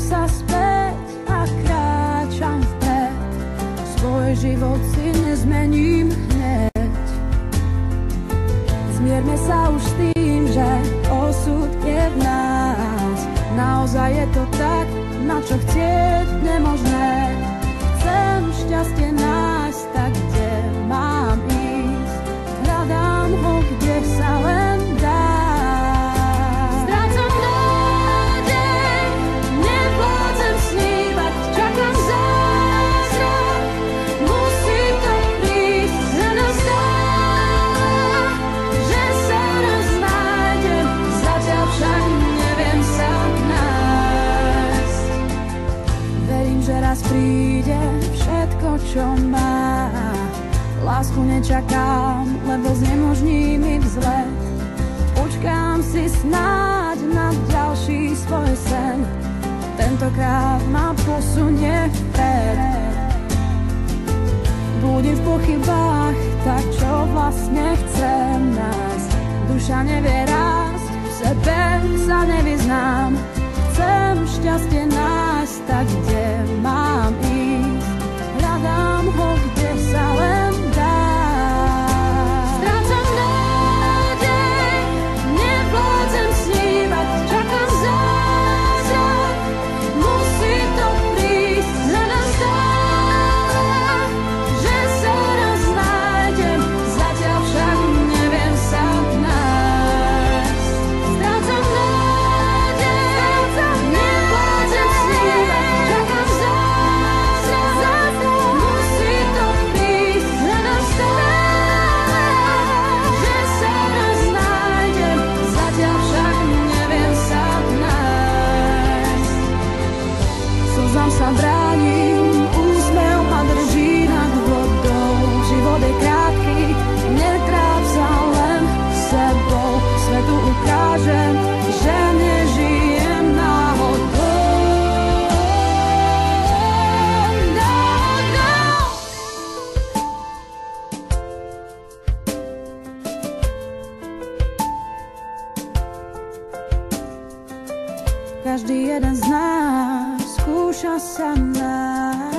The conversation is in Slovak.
sa späť a kráčam vpred. Svoj život si nezmením hneď. Zmierme sa už s tým, že osud je v nás. Naozaj je to tak, na čo chcieť nemožné. Chcem šťastie nájsť tak, kde mám ísť. Hľadám ho, kde sa len dá. Strácam nádej, nevládzem snívať, čakám zázrak, musí to prísť, nenazdá, že sa raz nájdem, zatiaľ však neviem sa nájsť. Verím, že raz príde všetko, čo má. Lásku nečakám, lebo znemožní mi vzlet. Počkám si snáď na ďalší svoj sen. Tentokrát ma posunie vpred. Budem v pochybách, tak čo vlastne chcem nájsť. Duša nevie rásť, v sebe sa nevyznám. Chcem šťastie nájsť tak, kde mám ísť. Hľadám ho, kde sa len dá. Strácam nádej, nevládzem snívať, čakám zázrak, musí to prísť, nenazdá, že sa raz nájdem, zatiaľ však neviem sa nájsť. Strácam nádej, nevládzem snívať, čakám zázrak, musí to prísť, nenazdá, že sa raz nájdem, zatiaľ však neviem sa nájsť. Slzám sa bránim, úsmev ma drží nad vodou. Život je krátky, netráp sa len sebou. Svetu ukážem, že nežijem náhodou. Každý jeden z nás skúša sa nájsť.